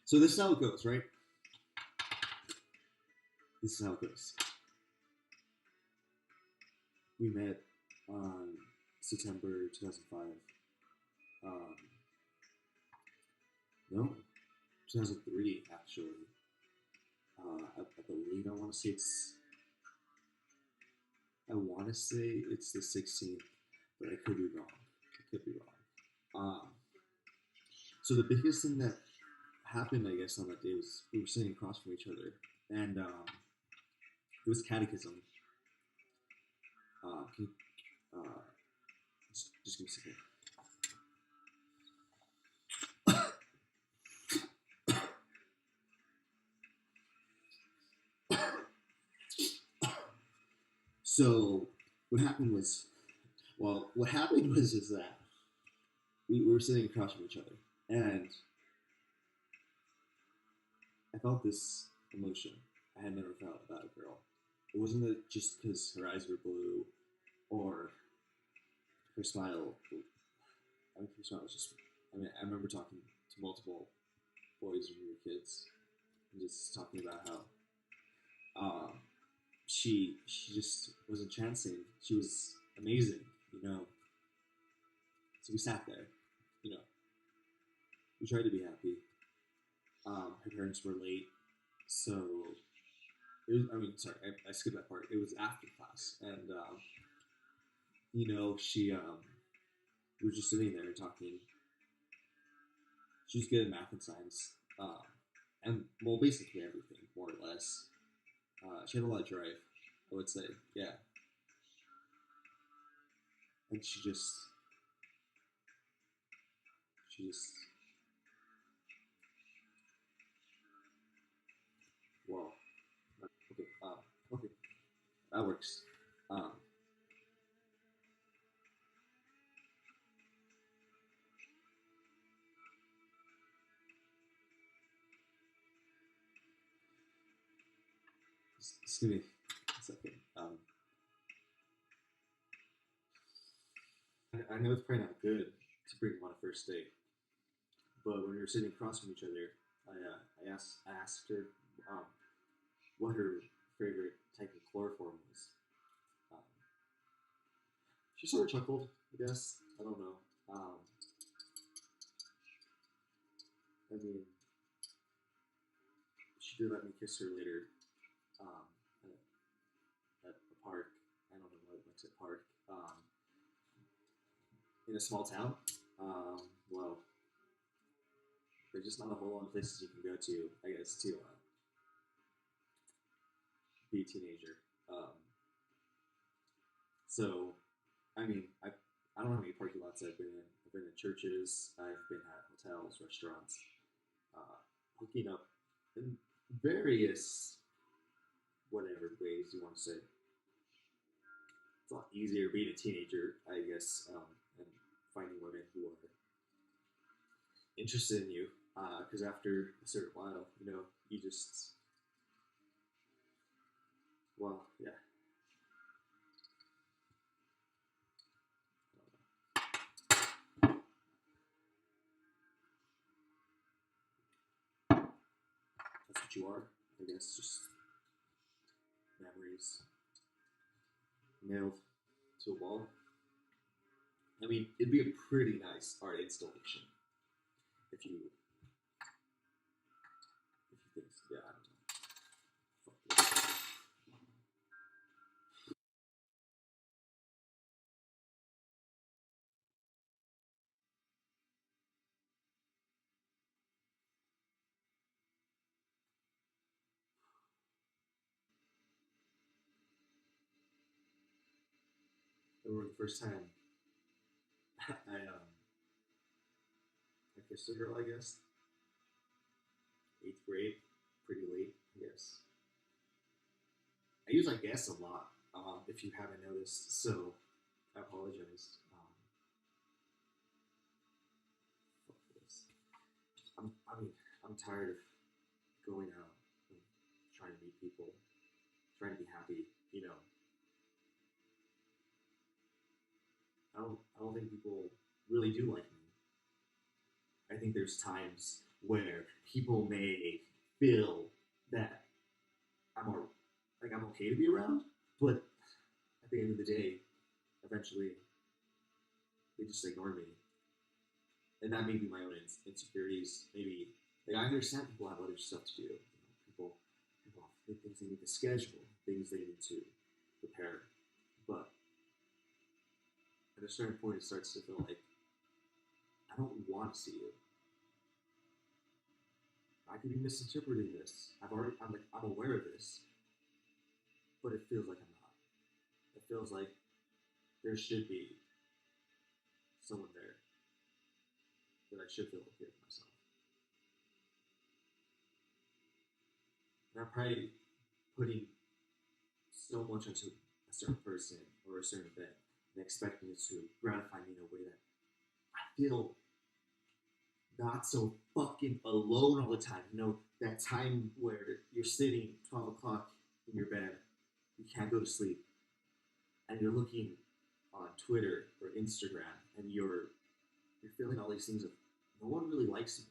So this is how it goes, right? This is how it goes. We met on September 2005. Um, no, 2003 actually. I believe I want to say it's the 16th, but I could be wrong. I could be wrong. So the biggest thing that happened, I guess, on that day was we were sitting across from each other, and it was catechism. Can you, just give me a second. So what happened was is that we were sitting across from each other, and I felt this emotion I had never felt about a girl. It wasn't that just because her eyes were blue or her smile. I mean, her smile was just. I mean, I remember talking to multiple boys when we were kids, and just talking about how she just was entrancing. She was amazing, you know. So we sat there, you know. We tried to be happy. Her parents were late, so it was. I mean, sorry, I skipped that part. It was after class, and she we were just sitting there talking. She was good at math and science, and well, basically everything, more or less. She had a lot of drive, I would say, yeah. And she just, well, okay, okay, that works. Um, just give me a second. I know it's probably not good to bring them on a first date, but when we were sitting across from each other, I asked her um, what her favorite type of chloroform was. Um, she sort of chuckled, I guess. I don't know. I mean, she did let me kiss her later um, at a park. I don't know why we went to a park in a small town. Well, there's just not a whole lot of places you can go to, I guess, to be a teenager. So, I mean, I don't know how many parking lots I've been in. I've been in churches, I've been at hotels, restaurants, hooking up in various whatever ways you want to say. It's a lot easier being a teenager, I guess, and finding women who are interested in you. Because after a certain while, you just, well, yeah, that's what you are. I guess just memories nailed to a wall. I mean, it'd be a pretty nice art installation if you think, yeah, I don't know. I remember the first time I kissed a girl, I guess, eighth grade, pretty late, I guess. I use I guess a lot, if you haven't noticed, so I apologize. Fuck this. I mean, I'm tired of going out and trying to meet people, trying to be happy. I don't think people really do like me. I think there's times where people may feel that I'm okay to be around, but at the end of the day, eventually they just ignore me, and that may be my own insecurities. Maybe like I understand people have other stuff to do. People have things they need to schedule, things they need to prepare, but at a certain point, it starts to feel like I don't want to see you. I could be misinterpreting this. I'm aware of this, but it feels like I'm not. It feels like there should be someone there that I should feel okay with myself. And I'm probably putting so much into a certain person or a certain event and expecting it to gratify me in a way that I feel not so fucking alone all the time. You know, that time where you're sitting 12 o'clock in your bed, you can't go to sleep, and you're looking on Twitter or Instagram, and you're feeling all these things of no one really likes me.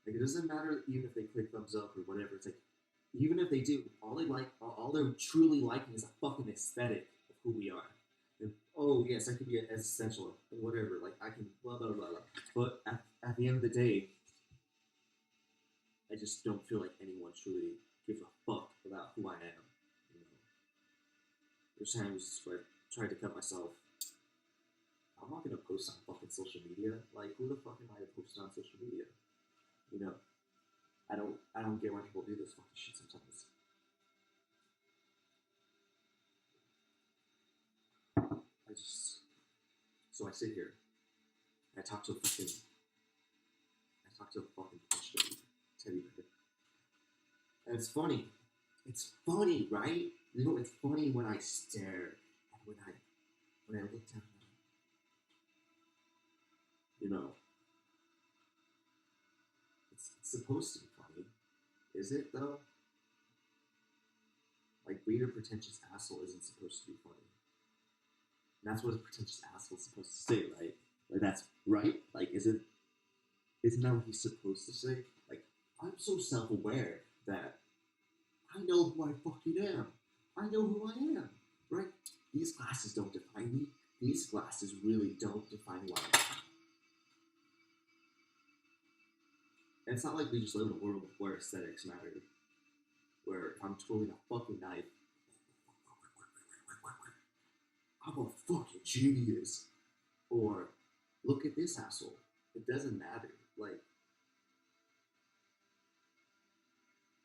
Like it doesn't matter even if they click thumbs up or whatever. It's like even if they do, all they're truly liking is a fucking aesthetic of who we are. And oh yes, I can be as essential and whatever. Like I can blah blah blah blah. But at the end of the day, I just don't feel like anyone truly gives a fuck about who I am. You know, there's times where I tried to cut myself. I'm not gonna post on fucking social media. Like who the fuck am I to post on social media? You know, I don't get why people do this fucking shit sometimes. I just so I sit here. I talk to a fucking plush teddy bear. And it's funny. It's funny, right? You know, it's funny when I stare and when I look down. You know, it's supposed to be funny. Is it though? Like being a pretentious asshole isn't supposed to be funny. And that's what a pretentious asshole is supposed to say, right? Like that's right. Like isn't that what he's supposed to say? Like I'm so self-aware that I know who I fucking am. I know who I am, right? These glasses don't define me. These glasses really don't define who I am. And it's not like we just live in a world where aesthetics matter. Where if I'm twirling a fucking knife, I'm a fucking genius. Or look at this asshole. It doesn't matter. Like,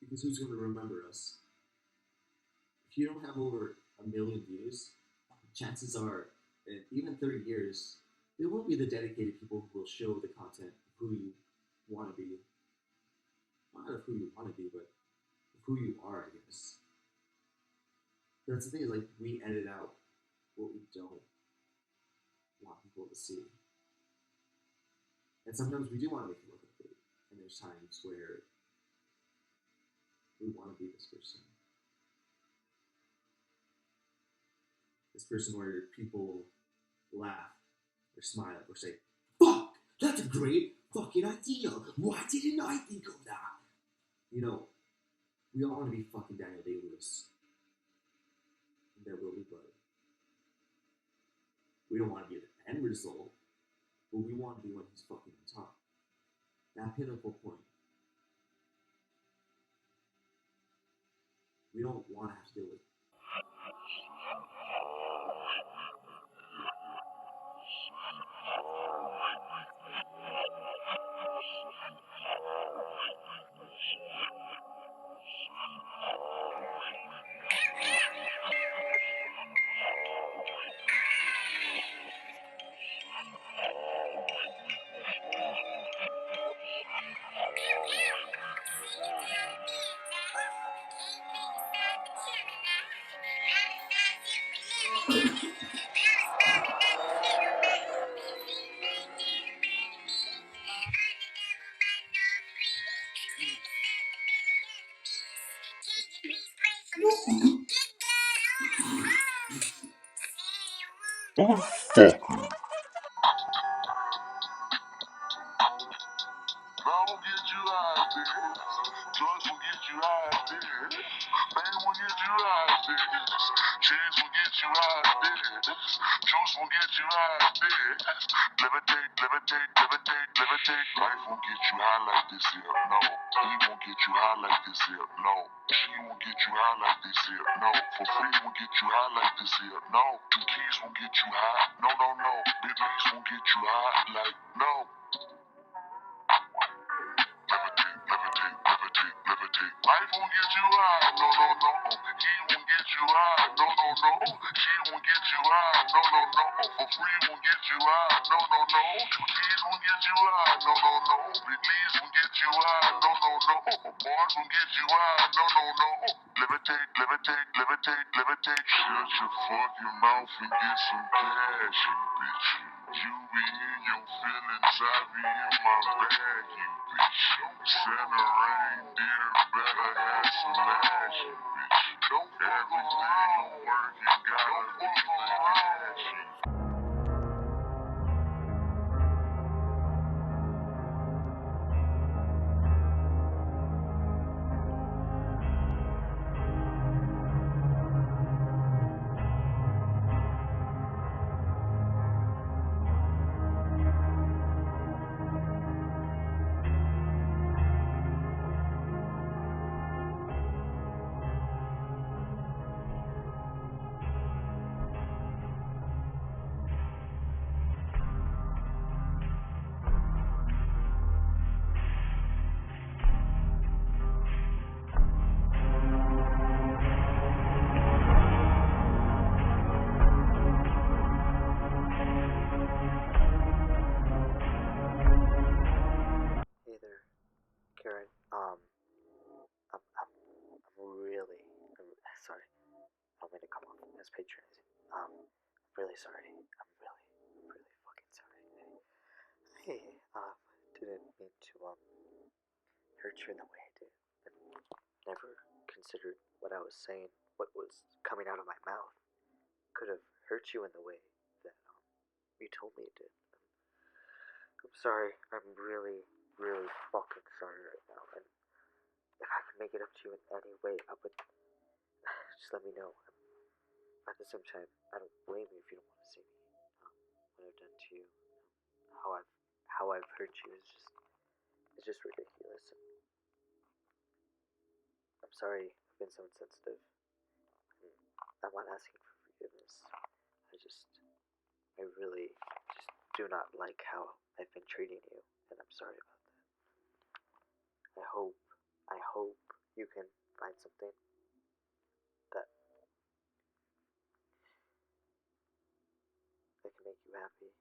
because who's going to remember us? If you don't have over 1 million views, chances are, in even 30 years, there will be the dedicated people who will show the content of who you want to be. Not of who you want to be, but of who you are, I guess. That's the thing, is like, we edit out what we don't want people to see. And sometimes we do want to make it look ugly. And there's times where we want to be this person. This person where people laugh or smile or say, fuck, that's a great fucking idea. Why didn't I think of that? You know, we all want to be fucking Daniel Day-Lewis. And there will be blood. We don't want to be the end result, but we want to be when he's fucking on top. That pinnacle point. We don't want to have to deal with. Drugs will get you out there. Fame will get you out there. Chains will get you out there. Juice will get you out there. Levitate, levitate, levitate, levitate. Life won't get you high like this here, no. He won't get you high like this here, no. She won't get you high like this here, no. For free won't get you high like this here, no. Two keys won't get you high, no, no, no. Big leagues won't get you high like, no. Levitate, levitate, levitate, levitate. Life won't get you high, no, no, no. He won't get you high, no, no, no. She won't get you high, no, no, no. For free won't get you high, no, no, no. Two keys won't get you high, no, no, no. Big leagues won't get you high, no, no, no. Bars won't get you high, no, no, no. Levitate, levitate, levitate, levitate. Shut your fucking mouth and get some cash, you bitch. You be in your feelings, I be in my bag, you bitch. Santa reindeer better have some ass, you bitch. Everything I'm working gotta be for cash, you Hey there, Karen. I'm really, sorry. I don't mean to come off as patronizing. I'm really sorry. I'm really fucking sorry. Hey, didn't mean to, hurt you in the way I did. I never considered what I was saying, what was coming out of my mouth, could have hurt you in the way that, you told me it did. I'm sorry. I'm really, really fucking sorry right now. And if I could make it up to you in any way, I would. Just let me know. At the same time, I don't blame you if you don't want to see me. What I've done to you, how I've hurt you is just ridiculous. I'm sorry I've been so insensitive. I'm not asking for forgiveness. I really just do not like how I've been treating you, and I'm sorry about that. I hope you can find something that can make you happy.